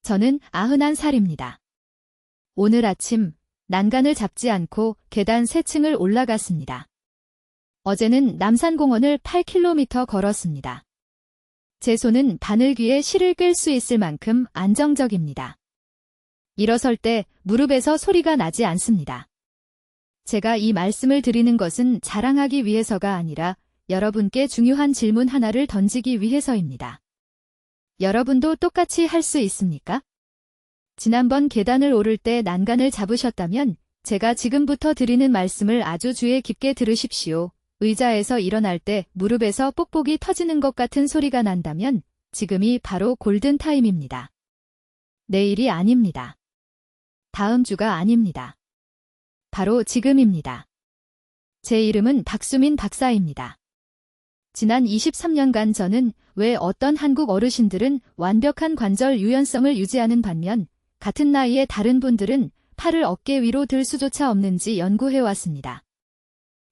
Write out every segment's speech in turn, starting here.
저는 91살입니다. 오늘 아침 난간을 잡지 않고 계단 3층을 올라갔습니다. 어제는 남산공원을 8km 걸었습니다. 제 손은 바늘귀에 실을 꿰 수 있을 만큼 안정적입니다. 일어설 때 무릎에서 소리가 나지 않습니다. 제가 이 말씀을 드리는 것은 자랑하기 위해서가 아니라 여러분께 중요한 질문 하나를 던지기 위해서입니다. 여러분도 똑같이 할 수 있습니까? 지난번 계단을 오를 때 난간을 잡으셨다면 제가 지금부터 드리는 말씀을 아주 주의 깊게 들으십시오. 의자에서 일어날 때 무릎에서 뽁뽁이 터지는 것 같은 소리가 난다면 지금이 바로 골든타임입니다. 내일이 아닙니다. 다음 주가 아닙니다. 바로 지금입니다. 제 이름은 박수민 박사입니다. 지난 23년간 저는 왜 어떤 한국 어르신들은 완벽한 관절 유연성을 유지하는 반면 같은 나이의 다른 분들은 팔을 어깨 위로 들 수조차 없는지 연구해왔습니다.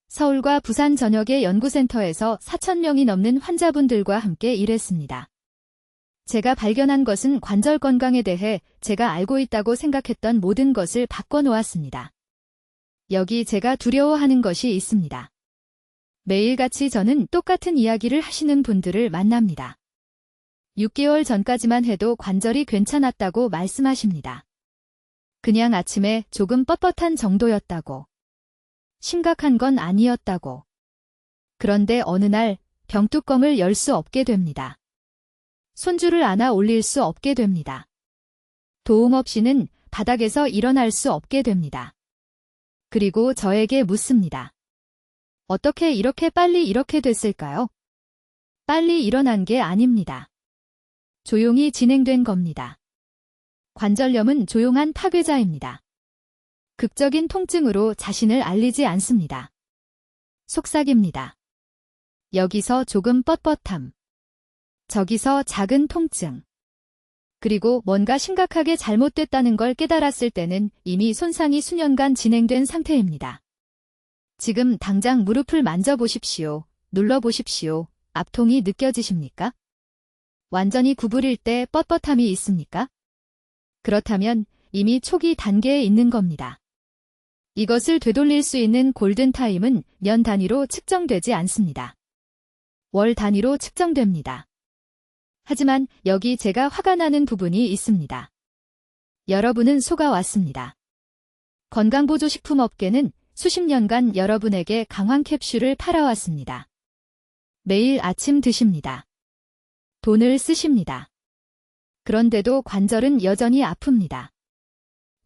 서울과 부산 전역의 연구센터에서 4,000명이 넘는 환자분들과 함께 일했습니다. 제가 발견한 것은 관절 건강에 대해 제가 알고 있다고 생각했던 모든 것을 바꿔놓았습니다. 여기 제가 두려워하는 것이 있습니다. 매일같이 저는 똑같은 이야기를 하시는 분들을 만납니다. 6개월 전까지만 해도 관절이 괜찮았다고 말씀하십니다. 그냥 아침에 조금 뻣뻣한 정도였다고. 심각한 건 아니었다고. 그런데 어느 날 병뚜껑을 열 수 없게 됩니다. 손줄을 안아 올릴 수 없게 됩니다. 도움 없이는 바닥에서 일어날 수 없게 됩니다. 그리고 저에게 묻습니다. 어떻게 이렇게 빨리 이렇게 됐을까요? 빨리 일어난 게 아닙니다. 조용히 진행된 겁니다. 관절염은 조용한 파괴자입니다. 극적인 통증으로 자신을 알리지 않습니다. 속삭입니다. 여기서 조금 뻣뻣함. 저기서 작은 통증. 그리고 뭔가 심각하게 잘못됐다는 걸 깨달았을 때는 이미 손상이 수년간 진행된 상태입니다. 지금 당장 무릎을 만져보십시오. 눌러보십시오. 압통이 느껴지십니까? 완전히 구부릴 때 뻣뻣함이 있습니까? 그렇다면 이미 초기 단계에 있는 겁니다. 이것을 되돌릴 수 있는 골든타임은 년 단위로 측정되지 않습니다. 월 단위로 측정됩니다. 하지만 여기 제가 화가 나는 부분이 있습니다. 여러분은 속아왔습니다. 건강보조식품업계는 수십 년간 여러분에게 강황 캡슐을 팔아왔습니다. 매일 아침 드십니다. 돈을 쓰십니다. 그런데도 관절은 여전히 아픕니다.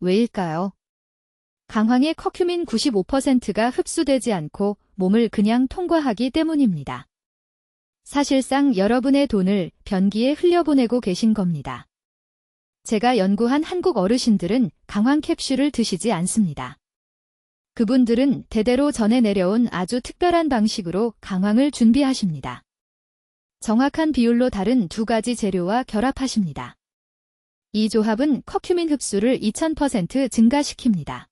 왜일까요? 강황의 커큐민 95%가 흡수되지 않고 몸을 그냥 통과하기 때문입니다. 사실상 여러분의 돈을 변기에 흘려보내고 계신 겁니다. 제가 연구한 한국 어르신들은 강황 캡슐을 드시지 않습니다. 그분들은 대대로 전해 내려온 아주 특별한 방식으로 강황을 준비하십니다. 정확한 비율로 다른 두 가지 재료와 결합하십니다. 이 조합은 커큐민 흡수를 2000% 증가시킵니다.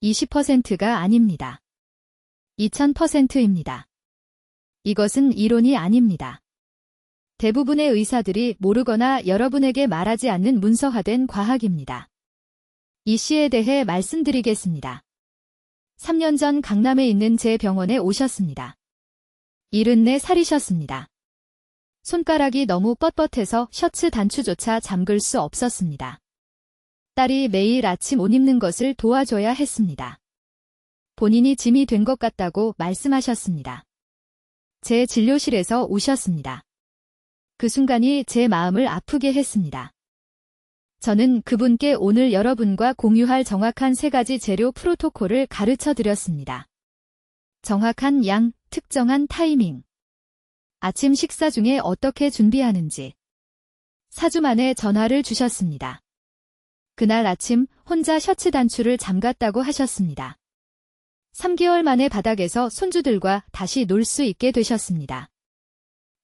20%가 아닙니다. 2000%입니다. 이것은 이론이 아닙니다. 대부분의 의사들이 모르거나 여러분에게 말하지 않는 문서화된 과학입니다. 이 시에 대해 말씀드리겠습니다. 3년 전 강남에 있는 제 병원에 오셨습니다. 74살이셨습니다. 손가락이 너무 뻣뻣해서 셔츠 단추조차 잠글 수 없었습니다. 딸이 매일 아침 옷 입는 것을 도와줘야 했습니다. 본인이 짐이 된 것 같다고 말씀하셨습니다. 제 진료실에서 우셨습니다. 그 순간이 제 마음을 아프게 했습니다. 저는 그분께 오늘 여러분과 공유할 정확한 3가지 재료 프로토콜을 가르쳐 드렸습니다. 정확한 양, 특정한 타이밍. 아침 식사 중에 어떻게 준비하는지. 4주 만에 전화를 주셨습니다. 그날 아침 혼자 셔츠 단추를 잠갔다고 하셨습니다. 3개월 만에 바닥에서 손주들과 다시 놀 수 있게 되셨습니다.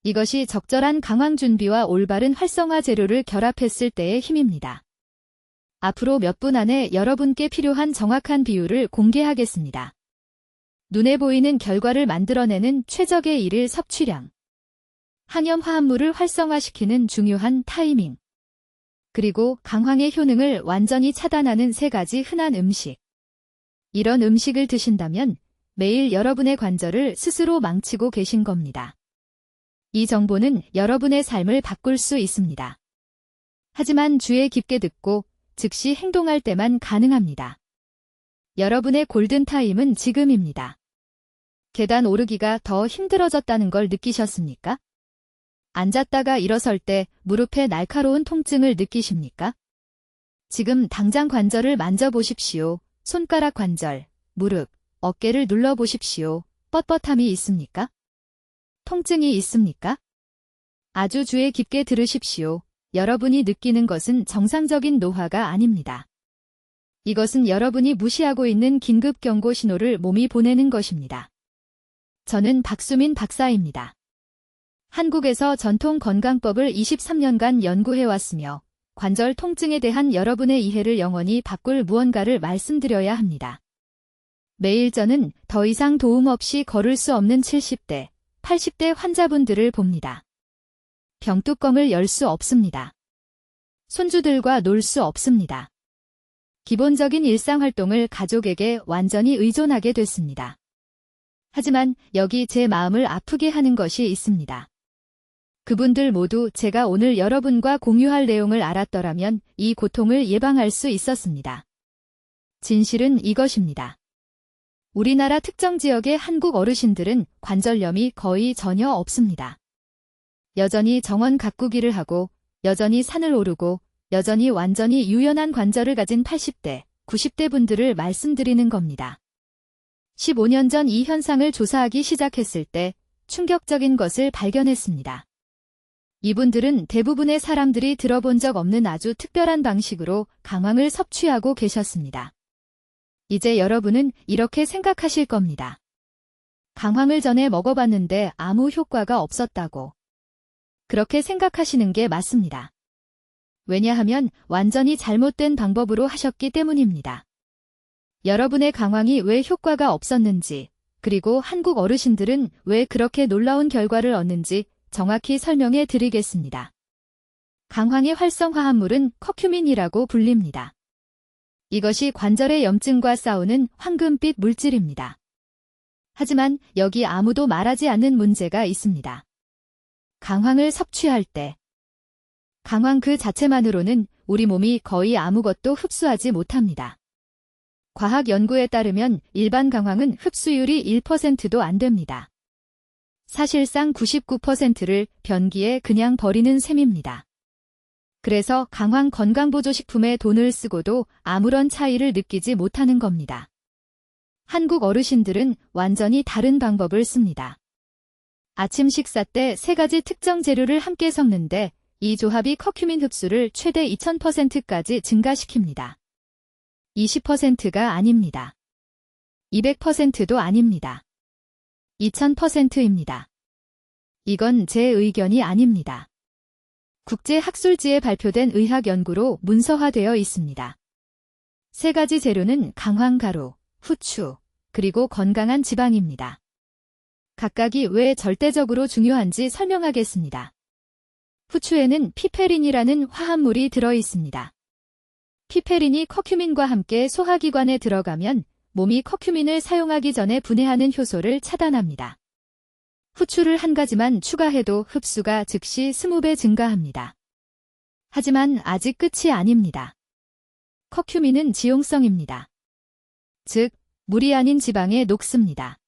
이것이 적절한 강황 준비와 올바른 활성화 재료를 결합했을 때의 힘입니다. 앞으로 몇 분 안에 여러분께 필요한 정확한 비율을 공개하겠습니다. 눈에 보이는 결과를 만들어내는 최적의 일일 섭취량. 항염 화합물을 활성화시키는 중요한 타이밍. 그리고 강황의 효능을 완전히 차단하는 3가지 흔한 음식. 이런 음식을 드신다면 매일 여러분의 관절을 스스로 망치고 계신 겁니다. 이 정보는 여러분의 삶을 바꿀 수 있습니다. 하지만 주의 깊게 듣고 즉시 행동할 때만 가능합니다. 여러분의 골든타임은 지금입니다. 계단 오르기가 더 힘들어졌다는 걸 느끼셨습니까? 앉았다가 일어설 때 무릎에 날카로운 통증을 느끼십니까? 지금 당장 관절을 만져보십시오. 손가락 관절, 무릎, 어깨를 눌러보십시오. 뻣뻣함이 있습니까? 통증이 있습니까? 아주 주의 깊게 들으십시오. 여러분이 느끼는 것은 정상적인 노화가 아닙니다. 이것은 여러분이 무시하고 있는 긴급 경고 신호를 몸이 보내는 것입니다. 저는 박수민 박사입니다. 한국에서 전통 건강법을 23년간 연구해왔으며 관절 통증에 대한 여러분의 이해를 영원히 바꿀 무언가를 말씀드려야 합니다. 매일 저는 더 이상 도움 없이 걸을 수 없는 70대, 80대 환자분들을 봅니다. 병뚜껑을 열 수 없습니다. 손주들과 놀 수 없습니다. 기본적인 일상활동을 가족에게 완전히 의존하게 됐습니다. 하지만 여기 제 마음을 아프게 하는 것이 있습니다. 그분들 모두 제가 오늘 여러분과 공유할 내용을 알았더라면 이 고통을 예방할 수 있었습니다. 진실은 이것입니다. 우리나라 특정 지역의 한국 어르신들은 관절염이 거의 전혀 없습니다. 여전히 정원 가꾸기를 하고 여전히 산을 오르고 여전히 완전히 유연한 관절을 가진 80대, 90대 분들을 말씀드리는 겁니다. 15년 전 이 현상을 조사하기 시작했을 때 충격적인 것을 발견했습니다. 이분들은 대부분의 사람들이 들어본 적 없는 아주 특별한 방식으로 강황을 섭취하고 계셨습니다. 이제 여러분은 이렇게 생각하실 겁니다. 강황을 전에 먹어봤는데 아무 효과가 없었다고. 그렇게 생각하시는 게 맞습니다. 왜냐하면 완전히 잘못된 방법으로 하셨기 때문입니다. 여러분의 강황이 왜 효과가 없었는지, 그리고 한국 어르신들은 왜 그렇게 놀라운 결과를 얻는지 정확히 설명해 드리겠습니다. 강황의 활성화합물은 커큐민이라고 불립니다. 이것이 관절의 염증과 싸우는 황금빛 물질입니다. 하지만 여기 아무도 말하지 않는 문제가 있습니다. 강황을 섭취할 때 강황 그 자체만으로는 우리 몸이 거의 아무것도 흡수하지 못합니다. 과학 연구에 따르면 일반 강황은 흡수율이 1%도 안 됩니다. 사실상 99%를 변기에 그냥 버리는 셈입니다. 그래서 강황 건강보조식품에 돈을 쓰고도 아무런 차이를 느끼지 못하는 겁니다. 한국 어르신들은 완전히 다른 방법을 씁니다. 아침 식사 때 3가지 특정 재료를 함께 섞는데 이 조합이 커큐민 흡수를 최대 2000%까지 증가시킵니다. 20%가 아닙니다. 200%도 아닙니다. 2000%입니다. 이건 제 의견이 아닙니다. 국제학술지에 발표된 의학 연구로 문서화되어 있습니다. 3가지 재료는 강황가루, 후추, 그리고 건강한 지방입니다. 각각이 왜 절대적으로 중요한지 설명하겠습니다. 후추에는 피페린이라는 화합물이 들어 있습니다. 피페린이 커큐민과 함께 소화기관에 들어가면 몸이 커큐민을 사용하기 전에 분해하는 효소를 차단합니다. 후추를 한 가지만 추가해도 흡수가 즉시 20배 증가합니다. 하지만 아직 끝이 아닙니다. 커큐민은 지용성입니다. 즉, 물이 아닌 지방에 녹습니다.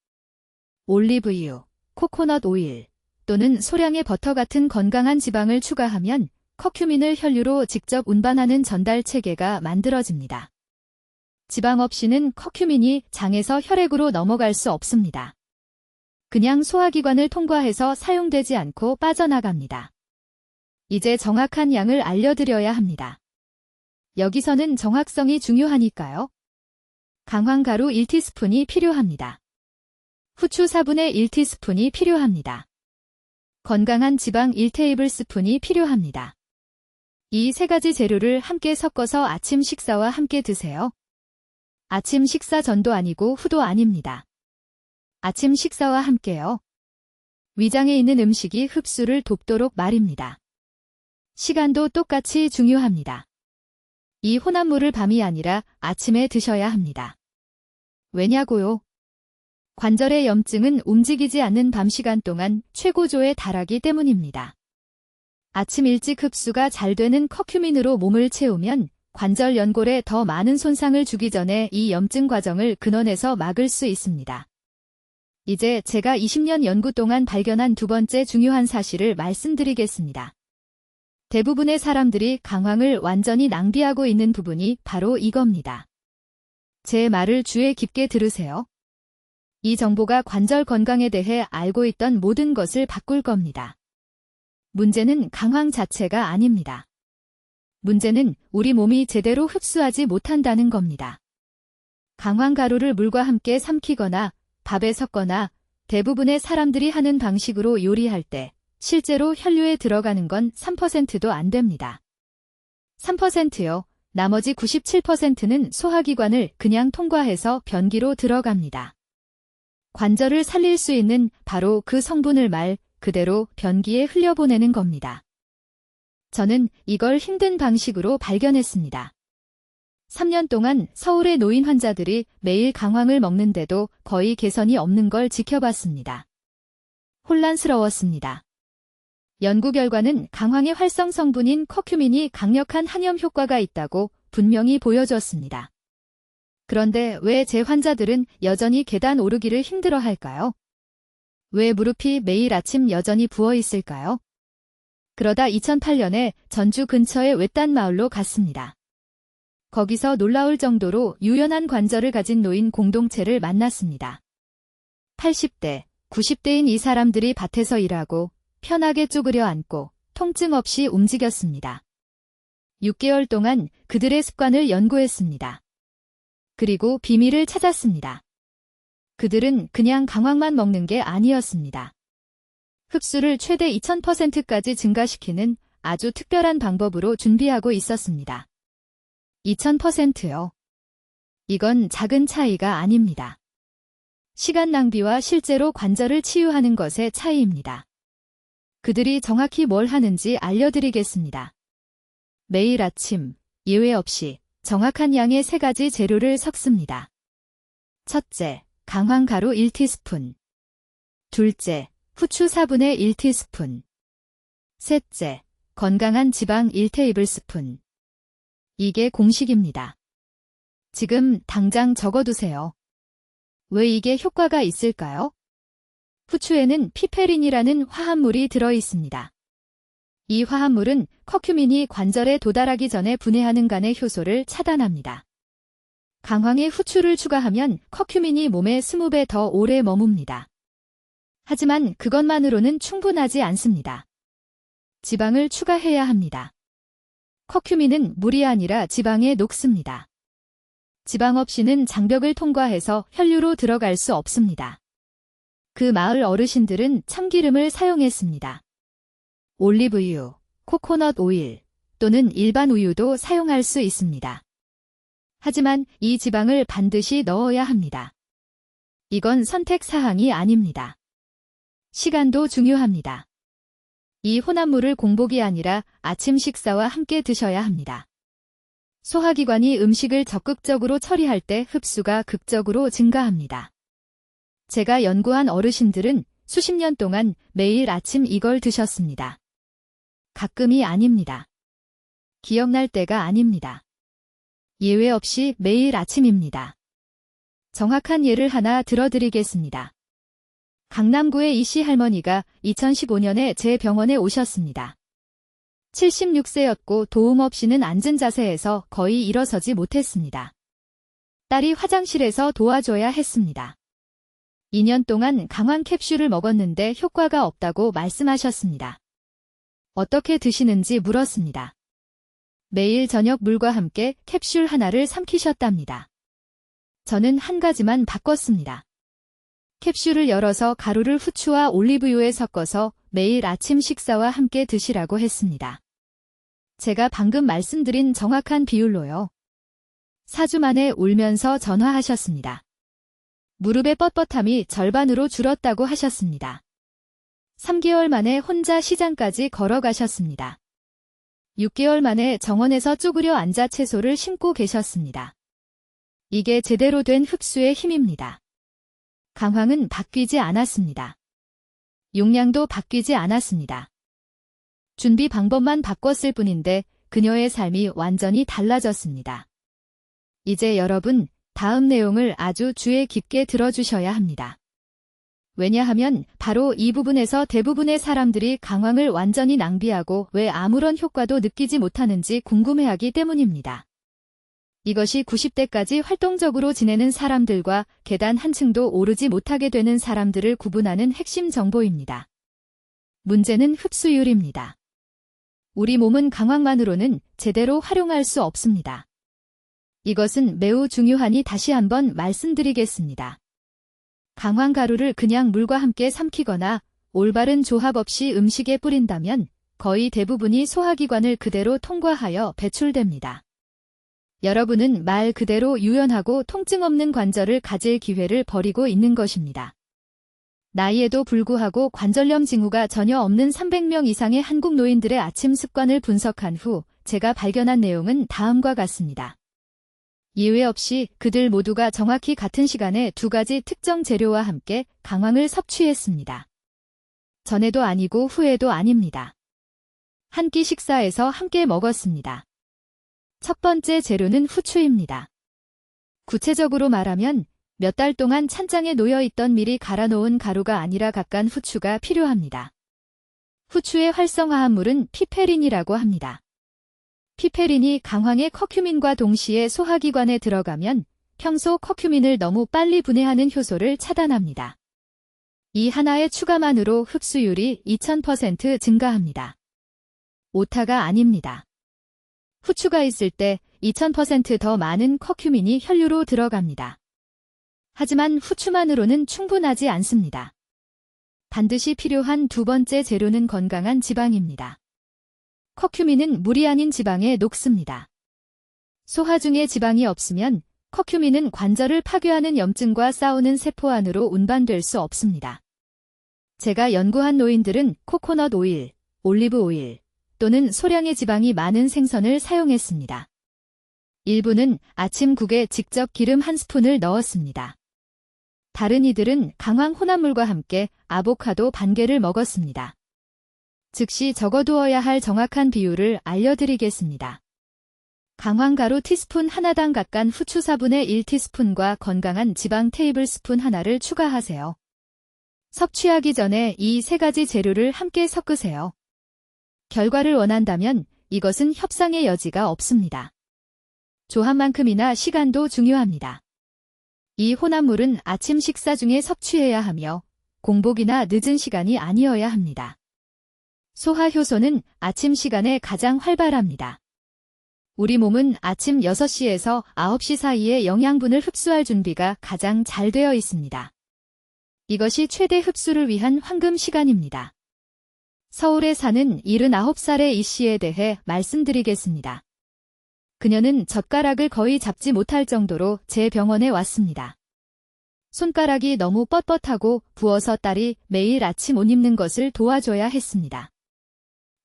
올리브유, 코코넛 오일 또는 소량의 버터 같은 건강한 지방을 추가하면 커큐민을 혈류로 직접 운반하는 전달 체계가 만들어집니다. 지방 없이는 커큐민이 장에서 혈액으로 넘어갈 수 없습니다. 그냥 소화기관을 통과해서 사용되지 않고 빠져나갑니다. 이제 정확한 양을 알려드려야 합니다. 여기서는 정확성이 중요하니까요. 강황가루 1티스푼이 필요합니다. 후추 4분의 1티스푼이 필요합니다. 건강한 지방 1테이블스푼이 필요합니다. 이 3가지 재료를 함께 섞어서 아침 식사와 함께 드세요. 아침 식사 전도 아니고 후도 아닙니다. 아침 식사와 함께요. 위장에 있는 음식이 흡수를 돕도록 말입니다. 시간도 똑같이 중요합니다. 이 혼합물을 밤이 아니라 아침에 드셔야 합니다. 왜냐고요? 관절의 염증은 움직이지 않는 밤 시간 동안 최고조에 달하기 때문입니다. 아침 일찍 흡수가 잘 되는 커큐민으로 몸을 채우면 관절 연골에 더 많은 손상을 주기 전에 이 염증 과정을 근원에서 막을 수 있습니다. 이제 제가 20년 연구 동안 발견한 두 번째 중요한 사실을 말씀드리겠습니다. 대부분의 사람들이 강황을 완전히 낭비하고 있는 부분이 바로 이겁니다. 제 말을 주의 깊게 들으세요. 이 정보가 관절 건강에 대해 알고 있던 모든 것을 바꿀 겁니다. 문제는 강황 자체가 아닙니다. 문제는 우리 몸이 제대로 흡수하지 못한다는 겁니다. 강황 가루를 물과 함께 삼키거나 밥에 섞거나 대부분의 사람들이 하는 방식으로 요리할 때 실제로 혈류에 들어가는 건 3%도 안 됩니다. 3%요. 나머지 97%는 소화기관을 그냥 통과해서 변기로 들어갑니다. 관절을 살릴 수 있는 바로 그 성분을 말 그대로 변기에 흘려보내는 겁니다. 저는 이걸 힘든 방식으로 발견했습니다. 3년 동안 서울의 노인 환자들이 매일 강황을 먹는데도 거의 개선이 없는 걸 지켜봤습니다. 혼란스러웠습니다. 연구 결과는 강황의 활성 성분인 커큐민이 강력한 항염 효과가 있다고 분명히 보여줬습니다. 그런데 왜 제 환자들은 여전히 계단 오르기를 힘들어할까요? 왜 무릎이 매일 아침 여전히 부어 있을까요? 그러다 2008년에 전주 근처의 외딴 마을로 갔습니다. 거기서 놀라울 정도로 유연한 관절을 가진 노인 공동체를 만났습니다. 80대, 90대인 이 사람들이 밭에서 일하고 편하게 쪼그려 앉고 통증 없이 움직였습니다. 6개월 동안 그들의 습관을 연구했습니다. 그리고 비밀을 찾았습니다. 그들은 그냥 강황만 먹는 게 아니었습니다. 흡수를 최대 2000%까지 증가시키는 아주 특별한 방법으로 준비하고 있었습니다. 2000%요. 이건 작은 차이가 아닙니다. 시간 낭비와 실제로 관절을 치유하는 것의 차이입니다. 그들이 정확히 뭘 하는지 알려드리겠습니다. 매일 아침, 예외 없이 정확한 양의 3가지 재료를 섞습니다. 첫째, 강황가루 1티스푼. 둘째, 후추 4분의 1티스푼. 셋째, 건강한 지방 1테이블스푼. 이게 공식입니다. 지금 당장 적어두세요. 왜 이게 효과가 있을까요? 후추에는 피페린이라는 화합물이 들어있습니다. 이 화합물은 커큐민이 관절에 도달하기 전에 분해하는 간의 효소를 차단합니다. 강황에 후추를 추가하면 커큐민이 몸에 20배 더 오래 머뭅니다. 하지만 그것만으로는 충분하지 않습니다. 지방을 추가해야 합니다. 커큐민은 물이 아니라 지방에 녹습니다. 지방 없이는 장벽을 통과해서 혈류로 들어갈 수 없습니다. 그 마을 어르신들은 참기름을 사용했습니다. 올리브유, 코코넛 오일 또는 일반 우유도 사용할 수 있습니다. 하지만 이 지방을 반드시 넣어야 합니다. 이건 선택 사항이 아닙니다. 시간도 중요합니다. 이 혼합물을 공복이 아니라 아침 식사와 함께 드셔야 합니다. 소화기관이 음식을 적극적으로 처리할 때 흡수가 극적으로 증가합니다. 제가 연구한 어르신들은 수십 년 동안 매일 아침 이걸 드셨습니다. 가끔이 아닙니다. 기억날 때가 아닙니다. 예외 없이 매일 아침입니다. 정확한 예를 하나 들어드리겠습니다. 강남구의 이씨 할머니가 2015년에 제 병원에 오셨습니다. 76세였고 도움 없이는 앉은 자세에서 거의 일어서지 못했습니다. 딸이 화장실에서 도와줘야 했습니다. 2년 동안 강황 캡슐을 먹었는데 효과가 없다고 말씀하셨습니다. 어떻게 드시는지 물었습니다. 매일 저녁 물과 함께 캡슐 하나를 삼키셨답니다. 저는 한 가지만 바꿨습니다. 캡슐을 열어서 가루를 후추와 올리브유에 섞어서 매일 아침 식사와 함께 드시라고 했습니다. 제가 방금 말씀드린 정확한 비율로요. 4주 만에 울면서 전화하셨습니다. 무릎의 뻣뻣함이 절반으로 줄었다고 하셨습니다. 3개월 만에 혼자 시장까지 걸어가셨습니다. 6개월 만에 정원에서 쪼그려 앉아 채소를 심고 계셨습니다. 이게 제대로 된 흡수의 힘입니다. 강황은 바뀌지 않았습니다. 용량도 바뀌지 않았습니다. 준비 방법만 바꿨을 뿐인데 그녀의 삶이 완전히 달라졌습니다. 이제 여러분, 다음 내용을 아주 주의 깊게 들어주셔야 합니다. 왜냐하면 바로 이 부분에서 대부분의 사람들이 강황을 완전히 낭비하고 왜 아무런 효과도 느끼지 못하는지 궁금해하기 때문입니다. 이것이 90대까지 활동적으로 지내는 사람들과 계단 한 층도 오르지 못하게 되는 사람들을 구분하는 핵심 정보입니다. 문제는 흡수율입니다. 우리 몸은 강황만으로는 제대로 활용할 수 없습니다. 이것은 매우 중요하니 다시 한번 말씀드리겠습니다. 강황 가루를 그냥 물과 함께 삼키거나 올바른 조합 없이 음식에 뿌린다면 거의 대부분이 소화기관을 그대로 통과하여 배출됩니다. 여러분은 말 그대로 유연하고 통증 없는 관절을 가질 기회를 버리고 있는 것입니다. 나이에도 불구하고 관절염 징후가 전혀 없는 300명 이상의 한국 노인들의 아침 습관을 분석한 후 제가 발견한 내용은 다음과 같습니다. 예외 없이 그들 모두가 정확히 같은 시간에 두 가지 특정 재료와 함께 강황을 섭취했습니다. 전에도 아니고 후에도 아닙니다. 한 끼 식사에서 함께 먹었습니다. 첫 번째 재료는 후추입니다. 구체적으로 말하면 몇 달 동안 찬장에 놓여있던 미리 갈아놓은 가루가 아니라 각간 후추가 필요합니다. 후추의 활성화한 물은 피페린이라고 합니다. 피페린이 강황의 커큐민과 동시에 소화기관에 들어가면 평소 커큐민을 너무 빨리 분해하는 효소를 차단합니다. 이 하나의 추가만으로 흡수율이 2000% 증가합니다. 오타가 아닙니다. 후추가 있을 때 2000% 더 많은 커큐민이 혈류로 들어갑니다. 하지만 후추만으로는 충분하지 않습니다. 반드시 필요한 두 번째 재료는 건강한 지방입니다. 커큐민은 물이 아닌 지방에 녹습니다. 소화 중에 지방이 없으면 커큐민은 관절을 파괴하는 염증과 싸우는 세포 안으로 운반될 수 없습니다. 제가 연구한 노인들은 코코넛 오일, 올리브 오일 또는 소량의 지방이 많은 생선을 사용했습니다. 일부는 아침국에 직접 기름 한 스푼을 넣었습니다. 다른 이들은 강황 혼합물과 함께 아보카도 반 개를 먹었습니다. 즉시 적어두어야 할 정확한 비율을 알려드리겠습니다. 강황가루 티스푼 하나당 각간 후추 4분의 1티스푼과 건강한 지방 테이블스푼 하나를 추가하세요. 섭취하기 전에 이 세 가지 재료를 함께 섞으세요. 결과를 원한다면 이것은 협상의 여지가 없습니다. 조합만큼이나 시간도 중요합니다. 이 혼합물은 아침 식사 중에 섭취해야 하며 공복이나 늦은 시간이 아니어야 합니다. 소화효소는 아침 시간에 가장 활발합니다. 우리 몸은 아침 6시에서 9시 사이에 영양분을 흡수할 준비가 가장 잘 되어 있습니다. 이것이 최대 흡수를 위한 황금 시간입니다. 서울에 사는 79살의 이 씨에 대해 말씀드리겠습니다. 그녀는 젓가락을 거의 잡지 못할 정도로 제 병원에 왔습니다. 손가락이 너무 뻣뻣하고 부어서 딸이 매일 아침 옷 입는 것을 도와줘야 했습니다.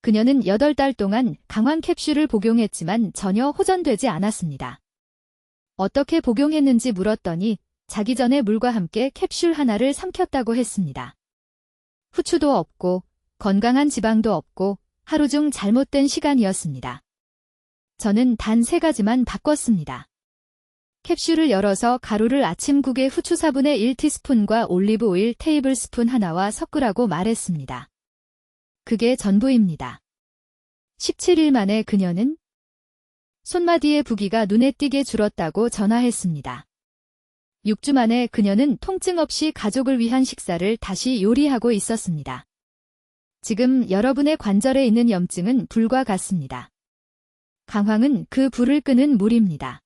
그녀는 8달 동안 강황 캡슐을 복용했지만 전혀 호전되지 않았습니다. 어떻게 복용했는지 물었더니 자기 전에 물과 함께 캡슐 하나를 삼켰다고 했습니다. 후추도 없고 건강한 지방도 없고 하루 중 잘못된 시간이었습니다. 저는 단 3가지만 바꿨습니다. 캡슐을 열어서 가루를 아침국에 후추 4분의 1티스푼과 올리브 오일 테이블스푼 하나와 섞으라고 말했습니다. 그게 전부입니다. 17일 만에 그녀는 손마디의 부기가 눈에 띄게 줄었다고 전화했습니다. 6주 만에 그녀는 통증 없이 가족을 위한 식사를 다시 요리하고 있었습니다. 지금 여러분의 관절에 있는 염증은 불과 같습니다. 강황은 그 불을 끄는 물입니다.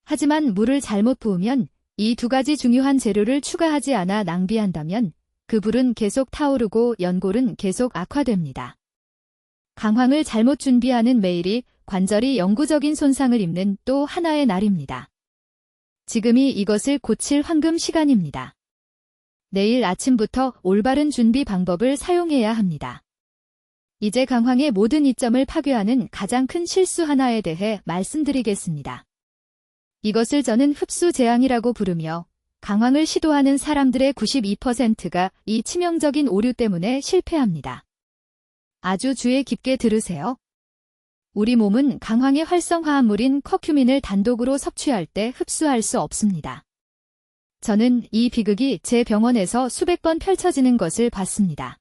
하지만 물을 잘못 부으면 이 두 가지 중요한 재료를 추가하지 않아 낭비한다면 그 불은 계속 타오르고 연골은 계속 악화됩니다. 강황을 잘못 준비하는 매일이 관절이 영구적인 손상을 입는 또 하나의 날입니다. 지금이 이것을 고칠 황금 시간입니다. 내일 아침부터 올바른 준비 방법을 사용해야 합니다. 이제 강황의 모든 이점을 파괴하는 가장 큰 실수 하나에 대해 말씀드리겠습니다. 이것을 저는 흡수 재앙이라고 부르며 강황을 시도하는 사람들의 92%가 이 치명적인 오류 때문에 실패합니다. 아주 주의 깊게 들으세요. 우리 몸은 강황의 활성화합물인 커큐민을 단독으로 섭취할 때 흡수할 수 없습니다. 저는 이 비극이 제 병원에서 수백 번 펼쳐지는 것을 봤습니다.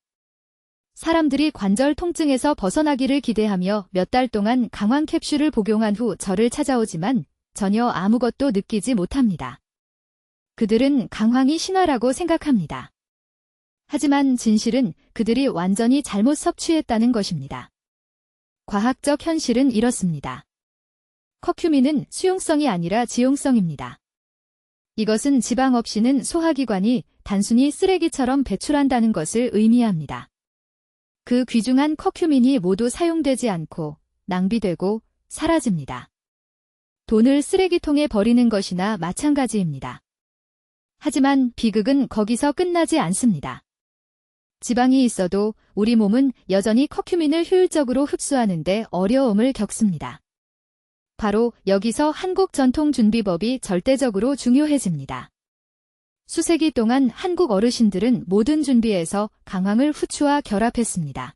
사람들이 관절 통증에서 벗어나기를 기대하며 몇 달 동안 강황 캡슐을 복용한 후 저를 찾아오지만 전혀 아무것도 느끼지 못합니다. 그들은 강황이 신화라고 생각합니다. 하지만 진실은 그들이 완전히 잘못 섭취했다는 것입니다. 과학적 현실은 이렇습니다. 커큐민은 수용성이 아니라 지용성입니다. 이것은 지방 없이는 소화기관이 단순히 쓰레기처럼 배출한다는 것을 의미합니다. 그 귀중한 커큐민이 모두 사용되지 않고 낭비되고 사라집니다. 돈을 쓰레기통에 버리는 것이나 마찬가지입니다. 하지만 비극은 거기서 끝나지 않습니다. 지방이 있어도 우리 몸은 여전히 커큐민을 효율적으로 흡수하는데 어려움을 겪습니다. 바로 여기서 한국 전통 준비법이 절대적으로 중요해집니다. 수세기 동안 한국 어르신들은 모든 준비에서 강황을 후추와 결합했습니다.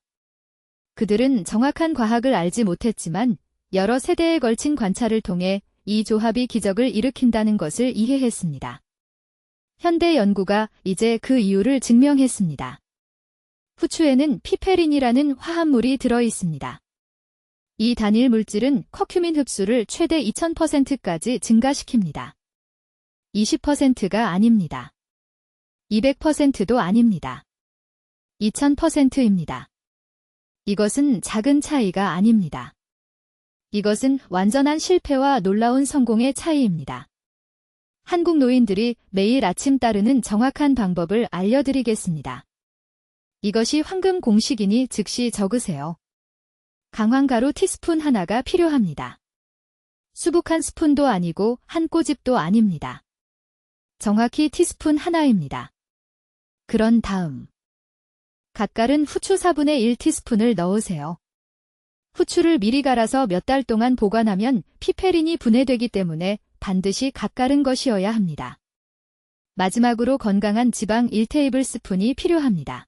그들은 정확한 과학을 알지 못했지만 여러 세대에 걸친 관찰을 통해 이 조합이 기적을 일으킨다는 것을 이해했습니다. 현대 연구가 이제 그 이유를 증명했습니다. 후추에는 피페린이라는 화합물이 들어 있습니다. 이 단일 물질은 커큐민 흡수를 최대 2000%까지 증가시킵니다. 20%가 아닙니다. 200%도 아닙니다. 2000%입니다. 이것은 작은 차이가 아닙니다. 이것은 완전한 실패와 놀라운 성공의 차이입니다. 한국 노인들이 매일 아침 따르는 정확한 방법을 알려드리겠습니다. 이것이 황금 공식이니 즉시 적으세요. 강황가루 티스푼 하나가 필요합니다. 수북한 스푼도 아니고 한 꼬집도 아닙니다. 정확히 티스푼 하나입니다. 그런 다음 갓갈은 후추 4분의 1 티스푼을 넣으세요. 후추를 미리 갈아서 몇 달 동안 보관하면 피페린이 분해되기 때문에 반드시 갓갈은 것이어야 합니다. 마지막으로 건강한 지방 1테이블스푼이 필요합니다.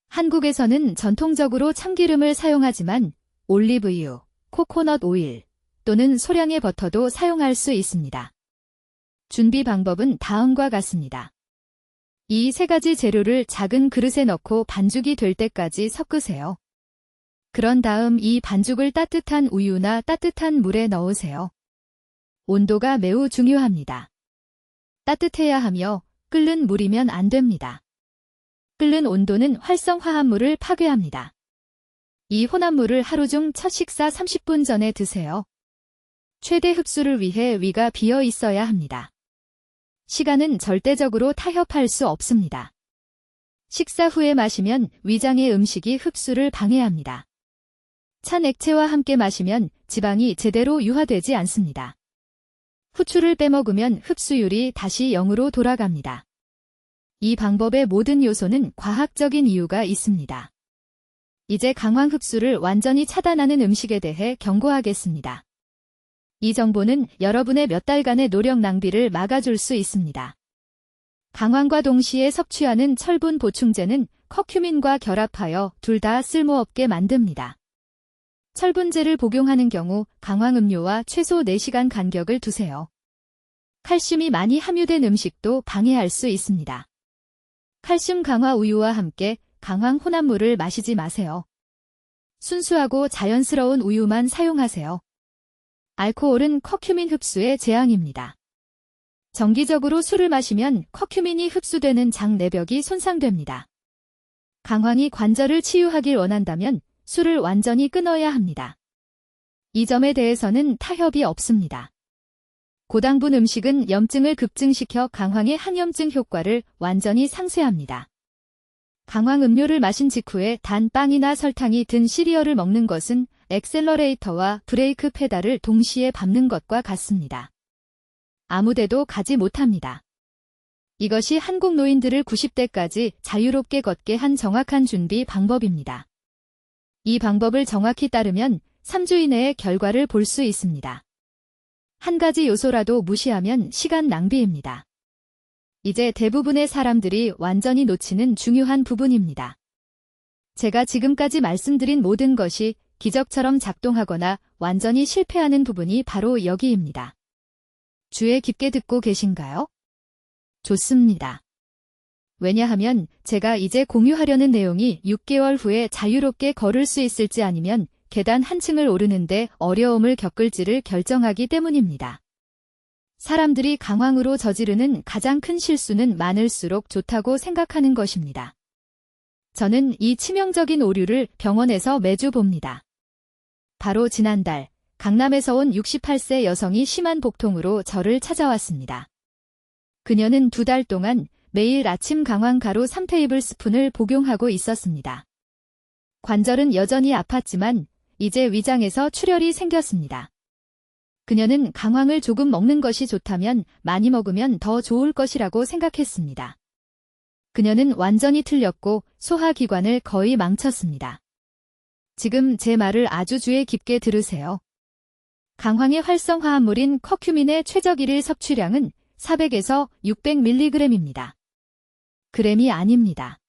한국에서는 전통적으로 참기름을 사용하지만 올리브유, 코코넛 오일 또는 소량의 버터도 사용할 수 있습니다. 준비 방법은 다음과 같습니다. 이 세 가지 재료를 작은 그릇에 넣고 반죽이 될 때까지 섞으세요. 그런 다음 이 반죽을 따뜻한 우유나 따뜻한 물에 넣으세요. 온도가 매우 중요합니다. 따뜻해야 하며 끓는 물이면 안 됩니다. 끓는 온도는 활성화합물을 파괴합니다. 이 혼합물을 하루 중 첫 식사 30분 전에 드세요. 최대 흡수를 위해 위가 비어 있어야 합니다. 시간은 절대적으로 타협할 수 없습니다. 식사 후에 마시면 위장의 음식이 흡수를 방해합니다. 찬 액체와 함께 마시면 지방이 제대로 유화되지 않습니다. 후추를 빼먹으면 흡수율이 다시 0으로 돌아갑니다. 이 방법의 모든 요소는 과학적인 이유가 있습니다. 이제 강황 흡수를 완전히 차단하는 음식에 대해 경고하겠습니다. 이 정보는 여러분의 몇 달간의 노력 낭비를 막아줄 수 있습니다. 강황과 동시에 섭취하는 철분 보충제는 커큐민과 결합하여 둘 다 쓸모없게 만듭니다. 철분제를 복용하는 경우 강황 음료와 최소 4시간 간격을 두세요. 칼슘이 많이 함유된 음식도 방해할 수 있습니다. 칼슘 강화 우유와 함께 강황 혼합물을 마시지 마세요. 순수하고 자연스러운 우유만 사용하세요. 알코올은 커큐민 흡수의 재앙입니다. 정기적으로 술을 마시면 커큐민이 흡수되는 장 내벽이 손상됩니다. 강황이 관절을 치유하길 원한다면 술을 완전히 끊어야 합니다. 이 점에 대해서는 타협이 없습니다. 고당분 음식은 염증을 급증시켜 강황의 항염증 효과를 완전히 상쇄합니다. 강황 음료를 마신 직후에 단 빵이나 설탕이 든 시리얼을 먹는 것은 엑셀러레이터와 브레이크 페달을 동시에 밟는 것과 같습니다. 아무데도 가지 못합니다. 이것이 한국 노인들을 90대까지 자유롭게 걷게 한 정확한 준비 방법입니다. 이 방법을 정확히 따르면 3주 이내에 결과를 볼 수 있습니다. 한 가지 요소라도 무시하면 시간 낭비입니다. 이제 대부분의 사람들이 완전히 놓치는 중요한 부분입니다. 제가 지금까지 말씀드린 모든 것이 기적처럼 작동하거나 완전히 실패하는 부분이 바로 여기입니다. 주에 깊게 듣고 계신가요? 좋습니다. 왜냐하면 제가 이제 공유하려는 내용이 6개월 후에 자유롭게 걸을 수 있을지 아니면 계단 한 층을 오르는데 어려움을 겪을지를 결정하기 때문입니다. 사람들이 강황으로 저지르는 가장 큰 실수는 많을수록 좋다고 생각하는 것입니다. 저는 이 치명적인 오류를 병원에서 매주 봅니다. 바로 지난달 강남에서 온 68세 여성이 심한 복통으로 저를 찾아왔습니다. 그녀는 2달 동안 매일 아침 강황 가루 3테이블스푼을 복용하고 있었습니다. 관절은 여전히 아팠지만 이제 위장에서 출혈이 생겼습니다. 그녀는 강황을 조금 먹는 것이 좋다면 많이 먹으면 더 좋을 것이라고 생각했습니다. 그녀는 완전히 틀렸고 소화기관을 거의 망쳤습니다. 지금 제 말을 아주 주의 깊게 들으세요. 강황의 활성화합물인 커큐민의 최적 일일 섭취량은 400에서 600mg입니다. 그램이 아닙니다.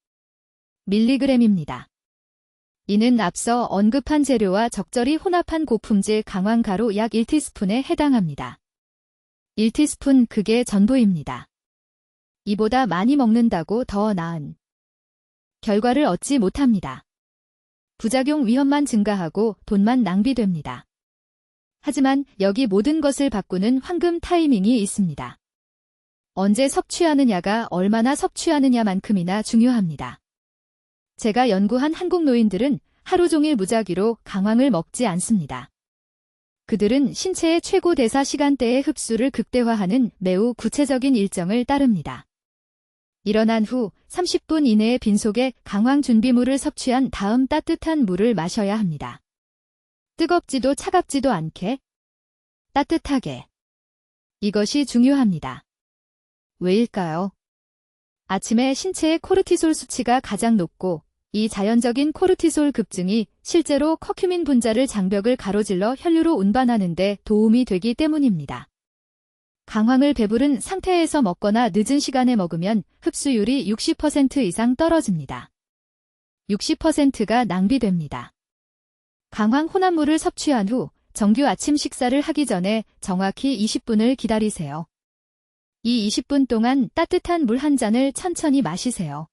밀리그램입니다. 이는 앞서 언급한 재료와 적절히 혼합한 고품질 강황 가루 약 1티스푼에 해당합니다. 1티스푼 그게 전부입니다. 이보다 많이 먹는다고 더 나은 결과를 얻지 못합니다. 부작용 위험만 증가하고 돈만 낭비됩니다. 하지만 여기 모든 것을 바꾸는 황금 타이밍이 있습니다. 언제 섭취하느냐가 얼마나 섭취하느냐만큼이나 중요합니다. 제가 연구한 한국 노인들은 하루 종일 무작위로 강황을 먹지 않습니다. 그들은 신체의 최고 대사 시간대의 흡수를 극대화하는 매우 구체적인 일정을 따릅니다. 일어난 후 30분 이내에 빈속에 강황 준비물을 섭취한 다음 따뜻한 물을 마셔야 합니다. 뜨겁지도 차갑지도 않게 따뜻하게. 이것이 중요합니다. 왜일까요? 아침에 신체의 코르티솔 수치가 가장 높고 이 자연적인 코르티솔 급증이 실제로 커큐민 분자를 장벽을 가로질러 혈류로 운반하는 데 도움이 되기 때문입니다. 강황을 배부른 상태에서 먹거나 늦은 시간에 먹으면 흡수율이 60% 이상 떨어집니다. 60%가 낭비됩니다. 강황 혼합물을 섭취한 후 정규 아침 식사를 하기 전에 정확히 20분을 기다리세요. 이 20분 동안 따뜻한 물 한 잔을 천천히 마시세요.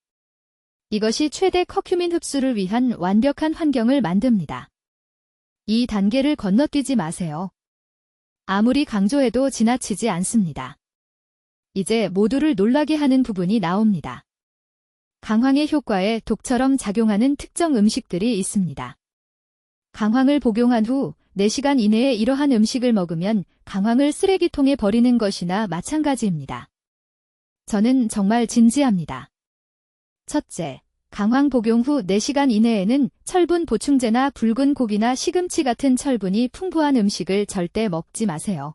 이것이 최대 커큐민 흡수를 위한 완벽한 환경을 만듭니다. 이 단계를 건너뛰지 마세요. 아무리 강조해도 지나치지 않습니다. 이제 모두를 놀라게 하는 부분이 나옵니다. 강황의 효과에 독처럼 작용하는 특정 음식들이 있습니다. 강황을 복용한 후 4시간 이내에 이러한 음식을 먹으면 강황을 쓰레기통에 버리는 것이나 마찬가지입니다. 저는 정말 진지합니다. 첫째, 강황 복용 후 4시간 이내에는 철분 보충제나 붉은 고기나 시금치 같은 철분이 풍부한 음식을 절대 먹지 마세요.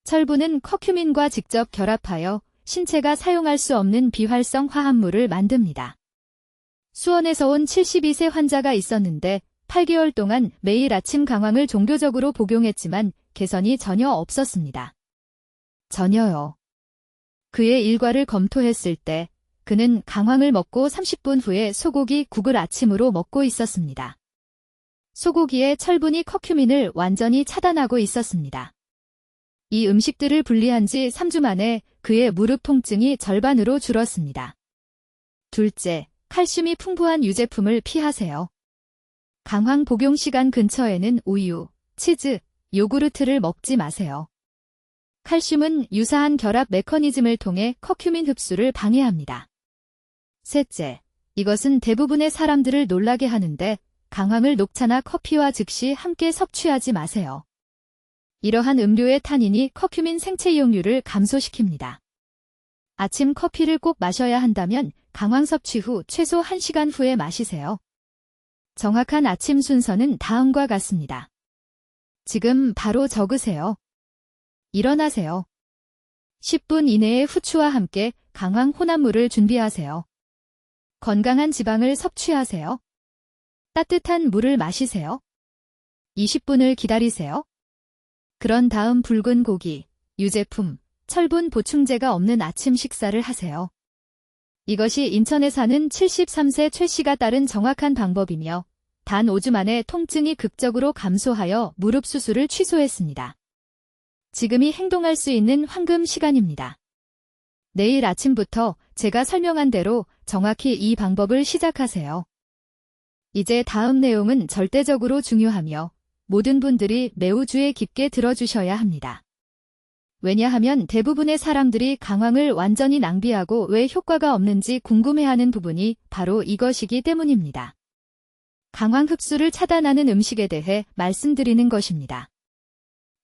철분은 커큐민과 직접 결합하여 신체가 사용할 수 없는 비활성 화합물을 만듭니다. 수원에서 온 72세 환자가 있었는데 8개월 동안 매일 아침 강황을 종교적으로 복용했지만 개선이 전혀 없었습니다. 전혀요. 그의 일과를 검토했을 때 그는 강황을 먹고 30분 후에 소고기 국을 아침으로 먹고 있었습니다. 소고기의 철분이 커큐민을 완전히 차단하고 있었습니다. 이 음식들을 분리한 지 3주 만에 그의 무릎 통증이 절반으로 줄었습니다. 둘째, 칼슘이 풍부한 유제품을 피하세요. 강황 복용 시간 근처에는 우유, 치즈, 요구르트를 먹지 마세요. 칼슘은 유사한 결합 메커니즘을 통해 커큐민 흡수를 방해합니다. 셋째, 이것은 대부분의 사람들을 놀라게 하는데 강황을 녹차나 커피와 즉시 함께 섭취하지 마세요. 이러한 음료의 탄닌이 커큐민 생체 이용률을 감소시킵니다. 아침 커피를 꼭 마셔야 한다면 강황 섭취 후 최소 1시간 후에 마시세요. 정확한 아침 순서는 다음과 같습니다. 지금 바로 적으세요. 일어나세요. 10분 이내에 후추와 함께 강황 혼합물을 준비하세요. 건강한 지방을 섭취하세요. 따뜻한 물을 마시세요. 20분을 기다리세요. 그런 다음 붉은 고기, 유제품, 철분 보충제가 없는 아침 식사를 하세요. 이것이 인천에 사는 73세 최 씨가 따른 정확한 방법이며 단 5주 만에 통증이 극적으로 감소하여 무릎 수술을 취소했습니다. 지금이 행동할 수 있는 황금 시간입니다. 내일 아침부터 제가 설명한 대로 정확히 이 방법을 시작하세요. 이제 다음 내용은 절대적으로 중요하며 모든 분들이 매우 주의 깊게 들어주셔야 합니다. 왜냐하면 대부분의 사람들이 강황을 완전히 낭비하고 왜 효과가 없는지 궁금해하는 부분이 바로 이것이기 때문입니다. 강황 흡수를 차단하는 음식에 대해 말씀드리는 것입니다.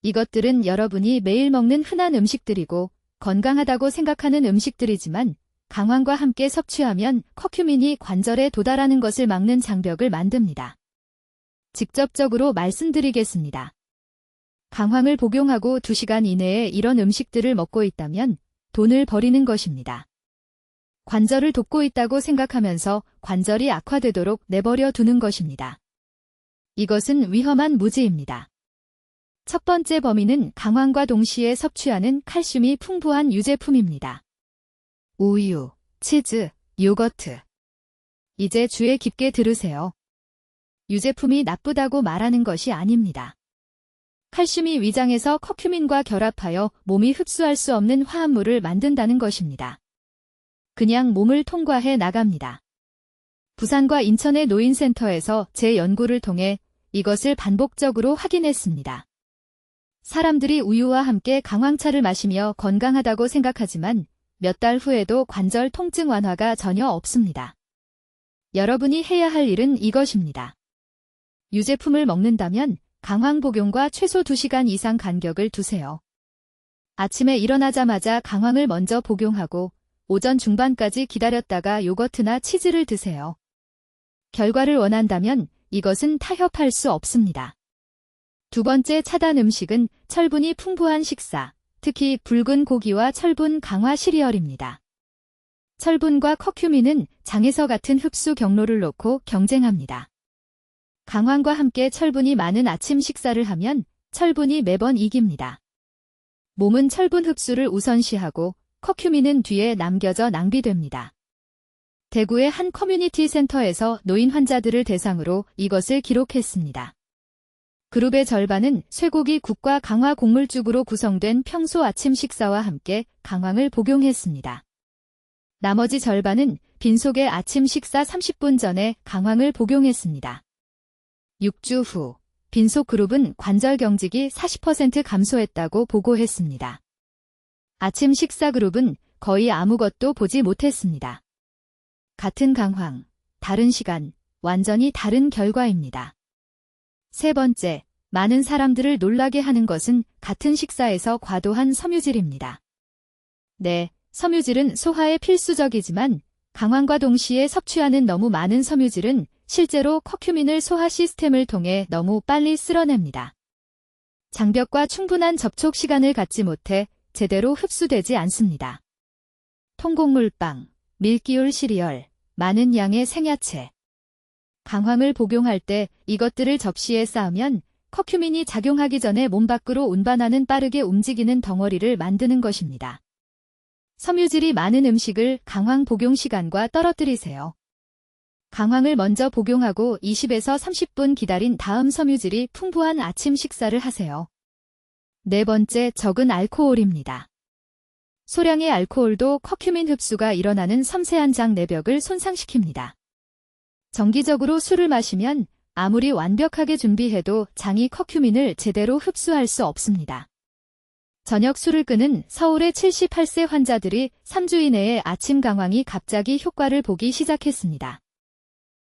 이것들은 여러분이 매일 먹는 흔한 음식들이고 건강하다고 생각하는 음식들이지만 강황과 함께 섭취하면 커큐민이 관절에 도달하는 것을 막는 장벽을 만듭니다. 직접적으로 말씀드리겠습니다. 강황을 복용하고 2시간 이내에 이런 음식들을 먹고 있다면 돈을 버리는 것입니다. 관절을 돕고 있다고 생각하면서 관절이 악화되도록 내버려 두는 것입니다. 이것은 위험한 무지입니다. 첫 번째 범위는 강황과 동시에 섭취하는 칼슘이 풍부한 유제품입니다. 우유, 치즈, 요거트. 이제 주의 깊게 들으세요. 유제품이 나쁘다고 말하는 것이 아닙니다. 칼슘이 위장에서 커큐민과 결합하여 몸이 흡수할 수 없는 화합물을 만든다는 것입니다. 그냥 몸을 통과해 나갑니다. 부산과 인천의 노인센터에서 제 연구를 통해 이것을 반복적으로 확인했습니다. 사람들이 우유와 함께 강황차를 마시며 건강하다고 생각하지만 몇 달 후에도 관절 통증 완화가 전혀 없습니다. 여러분이 해야 할 일은 이것입니다. 유제품을 먹는다면 강황 복용과 최소 2시간 이상 간격을 두세요. 아침에 일어나자마자 강황을 먼저 복용하고 오전 중반까지 기다렸다가 요거트나 치즈를 드세요. 결과를 원한다면 이것은 타협할 수 없습니다. 두 번째 차단 음식은 철분이 풍부한 식사, 특히 붉은 고기와 철분 강화 시리얼입니다. 철분과 커큐민은 장에서 같은 흡수 경로를 놓고 경쟁합니다. 강황과 함께 철분이 많은 아침 식사를 하면 철분이 매번 이깁니다. 몸은 철분 흡수를 우선시하고 커큐민은 뒤에 남겨져 낭비됩니다. 대구의 한 커뮤니티 센터에서 노인 환자들을 대상으로 이것을 기록했습니다. 그룹의 절반은 쇠고기 국과 강화 곡물죽으로 구성된 평소 아침 식사와 함께 강황을 복용했습니다. 나머지 절반은 빈속의 아침 식사 30분 전에 강황을 복용했습니다. 6주 후 빈속 그룹은 관절 경직이 40% 감소했다고 보고했습니다. 아침 식사 그룹은 거의 아무것도 보지 못했습니다. 같은 강황, 다른 시간, 완전히 다른 결과입니다. 세 번째, 많은 사람들을 놀라게 하는 것은 같은 식사에서 과도한 섬유질입니다. 네, 섬유질은 소화에 필수적이지만 강황과 동시에 섭취하는 너무 많은 섬유질은 실제로 커큐민을 소화 시스템을 통해 너무 빨리 쓸어냅니다. 장벽과 충분한 접촉 시간을 갖지 못해 제대로 흡수되지 않습니다. 통곡물빵, 밀기울 시리얼, 많은 양의 생야채. 강황을 복용할 때 이것들을 접시에 쌓으면 커큐민이 작용하기 전에 몸 밖으로 운반하는 빠르게 움직이는 덩어리를 만드는 것입니다. 섬유질이 많은 음식을 강황 복용 시간과 떨어뜨리세요. 강황을 먼저 복용하고 20에서 30분 기다린 다음 섬유질이 풍부한 아침 식사를 하세요. 네 번째, 적은 알코올입니다. 소량의 알코올도 커큐민 흡수가 일어나는 섬세한 장 내벽을 손상시킵니다. 정기적으로 술을 마시면 아무리 완벽하게 준비해도 장이 커큐민을 제대로 흡수할 수 없습니다. 저녁 술을 끄는 서울의 78세 환자들이 3주 이내에 아침 강황이 갑자기 효과를 보기 시작했습니다.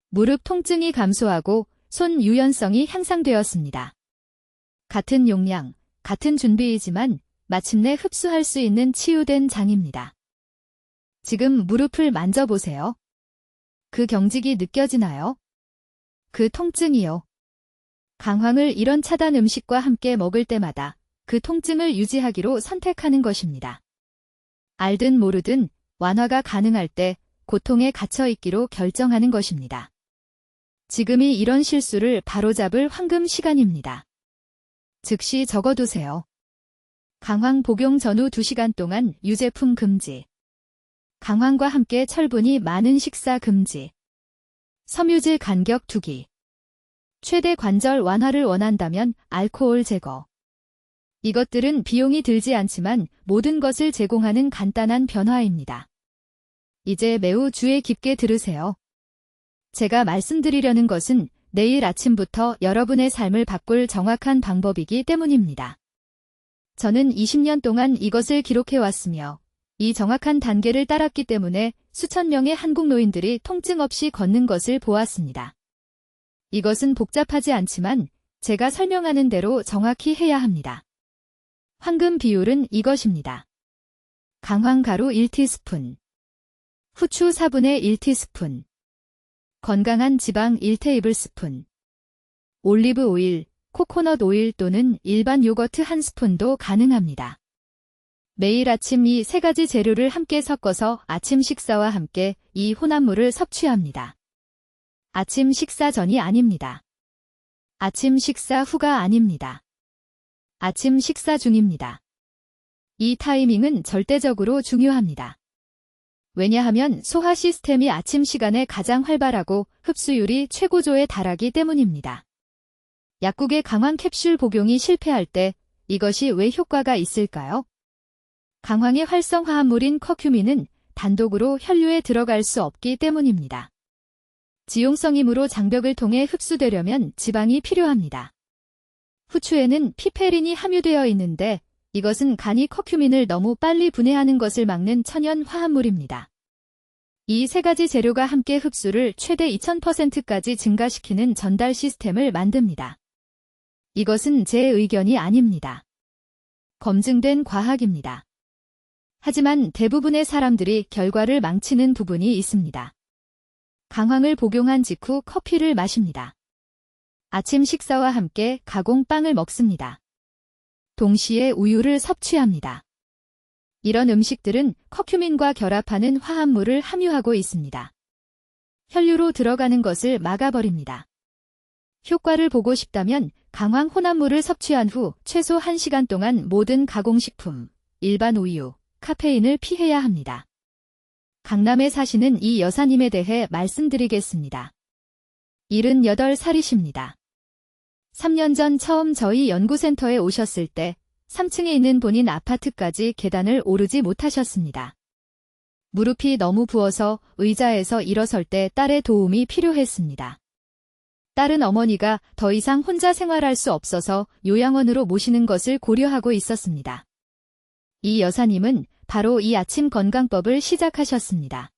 무릎 통증이 감소하고 손 유연성이 향상되었습니다. 같은 용량, 같은 준비이지만 마침내 흡수할 수 있는 치유된 장입니다. 지금 무릎을 만져보세요. 그 경직이 느껴지나요? 그 통증이요. 강황을 이런 차단 음식과 함께 먹을 때마다 그 통증을 유지하기로 선택하는 것입니다. 알든 모르든 완화가 가능할 때 고통에 갇혀 있기로 결정하는 것입니다. 지금이 이런 실수를 바로잡을 황금 시간입니다. 즉시 적어두세요. 강황 복용 전후 2시간 동안 유제품 금지. 강황과 함께 철분이 많은 식사 금지. 섬유질 간격 두기. 최대 관절 완화를 원한다면 알코올 제거. 이것들은 비용이 들지 않지만 모든 것을 제공하는 간단한 변화입니다. 이제 매우 주의 깊게 들으세요. 제가 말씀드리려는 것은 내일 아침부터 여러분의 삶을 바꿀 정확한 방법이기 때문입니다. 저는 20년 동안 이것을 기록해왔으며 이 정확한 단계를 따랐기 때문에 수천 명의 한국 노인들이 통증 없이 걷는 것을 보았습니다. 이것은 복잡하지 않지만 제가 설명하는 대로 정확히 해야 합니다. 황금 비율은 이것입니다. 강황가루 1티스푼, 후추 4분의 1티스푼, 건강한 지방 1테이블스푼, 올리브 오일, 코코넛 오일 또는 일반 요거트 1스푼도 가능합니다. 매일 아침 이 3가지 재료를 함께 섞어서 아침 식사와 함께 이 혼합물을 섭취합니다. 아침 식사 전이 아닙니다. 아침 식사 후가 아닙니다. 아침 식사 중입니다. 이 타이밍은 절대적으로 중요합니다. 왜냐하면 소화 시스템이 아침 시간에 가장 활발하고 흡수율이 최고조에 달하기 때문입니다. 약국의 강황 캡슐 복용이 실패할 때 이것이 왜 효과가 있을까요? 강황의 활성 화합물인 커큐민은 단독으로 혈류에 들어갈 수 없기 때문입니다. 지용성이므로 장벽을 통해 흡수되려면 지방이 필요합니다. 후추에는 피페린이 함유되어 있는데 이것은 간이 커큐민을 너무 빨리 분해하는 것을 막는 천연 화합물입니다. 이 3가지 재료가 함께 흡수를 최대 2000%까지 증가시키는 전달 시스템을 만듭니다. 이것은 제 의견이 아닙니다. 검증된 과학입니다. 하지만 대부분의 사람들이 결과를 망치는 부분이 있습니다. 강황을 복용한 직후 커피를 마십니다. 아침 식사와 함께 가공빵을 먹습니다. 동시에 우유를 섭취합니다. 이런 음식들은 커큐민과 결합하는 화합물을 함유하고 있습니다. 혈류로 들어가는 것을 막아버립니다. 효과를 보고 싶다면 강황 혼합물을 섭취한 후 최소 1시간 동안 모든 가공식품, 일반 우유, 카페인을 피해야 합니다. 강남에 사시는 이 여사님에 대해 말씀드리겠습니다. 78살이십니다. 3년 전 처음 저희 연구센터에 오셨을 때 3층에 있는 본인 아파트까지 계단을 오르지 못하셨습니다. 무릎이 너무 부어서 의자에서 일어설 때 딸의 도움이 필요했습니다. 딸은 어머니가 더 이상 혼자 생활할 수 없어서 요양원으로 모시는 것을 고려하고 있었습니다. 이 여사님은 바로 이 아침 건강법을 시작하셨습니다.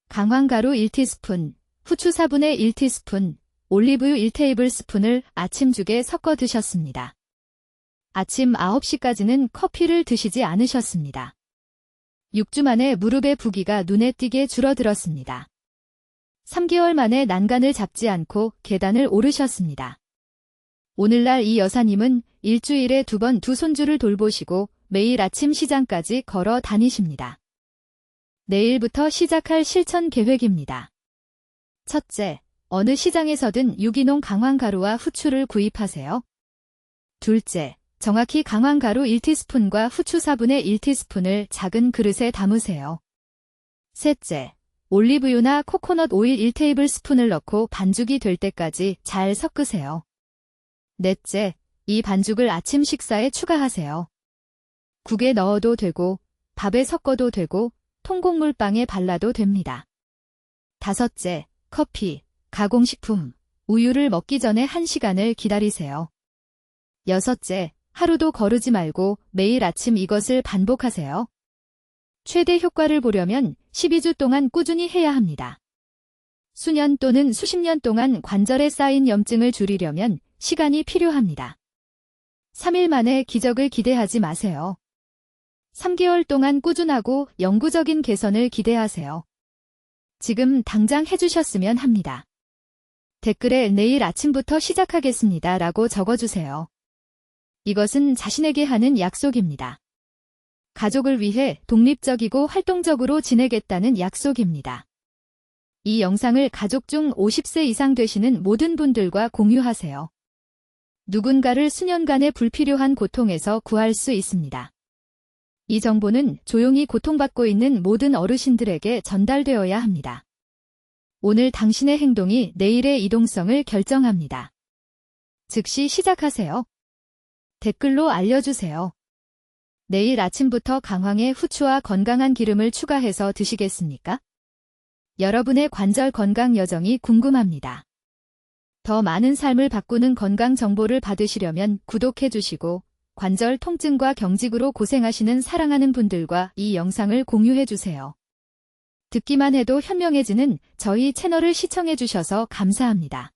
강황가루 1티스푼, 후추 4분의 1티스푼, 올리브유 1테이블스푼을 아침죽에 섞어 드셨습니다. 아침 9시까지는 커피를 드시지 않으셨습니다. 6주 만에 무릎의 부기가 눈에 띄게 줄어들었습니다. 3개월 만에 난간을 잡지 않고 계단을 오르셨습니다. 오늘날 이 여사님은 일주일에 2번 2손주를 돌보시고 매일 아침 시장까지 걸어 다니십니다. 내일부터 시작할 실천 계획입니다. 첫째, 어느 시장에서든 유기농 강황가루와 후추를 구입하세요. 둘째, 정확히 강황가루 1티스푼과 후추 4분의 1티스푼을 작은 그릇에 담으세요. 셋째, 올리브유나 코코넛 오일 1테이블스푼을 넣고 반죽이 될 때까지 잘 섞으세요. 넷째, 이 반죽을 아침 식사에 추가하세요. 국에 넣어도 되고, 밥에 섞어도 되고, 통곡물빵에 발라도 됩니다. 다섯째, 커피, 가공식품, 우유를 먹기 전에 1시간을 기다리세요. 여섯째, 하루도 거르지 말고 매일 아침 이것을 반복하세요. 최대 효과를 보려면 12주 동안 꾸준히 해야 합니다. 수년 또는 수십 년 동안 관절에 쌓인 염증을 줄이려면 시간이 필요합니다. 3일 만에 기적을 기대하지 마세요. 3개월 동안 꾸준하고 영구적인 개선을 기대하세요. 지금 당장 해주셨으면 합니다. 댓글에 내일 아침부터 시작하겠습니다 라고 적어주세요. 이것은 자신에게 하는 약속입니다. 가족을 위해 독립적이고 활동적으로 지내겠다는 약속입니다. 이 영상을 가족 중 50세 이상 되시는 모든 분들과 공유하세요. 누군가를 수년간의 불필요한 고통에서 구할 수 있습니다. 이 정보는 조용히 고통받고 있는 모든 어르신들에게 전달되어야 합니다. 오늘 당신의 행동이 내일의 이동성을 결정합니다. 즉시 시작하세요. 댓글로 알려주세요. 내일 아침부터 강황에 후추와 건강한 기름을 추가해서 드시겠습니까? 여러분의 관절 건강 여정이 궁금합니다. 더 많은 삶을 바꾸는 건강 정보를 받으시려면 구독해 주시고 관절 통증과 경직으로 고생하시는 사랑하는 분들과 이 영상을 공유해 주세요. 듣기만 해도 현명해지는 저희 채널을 시청해 주셔서 감사합니다.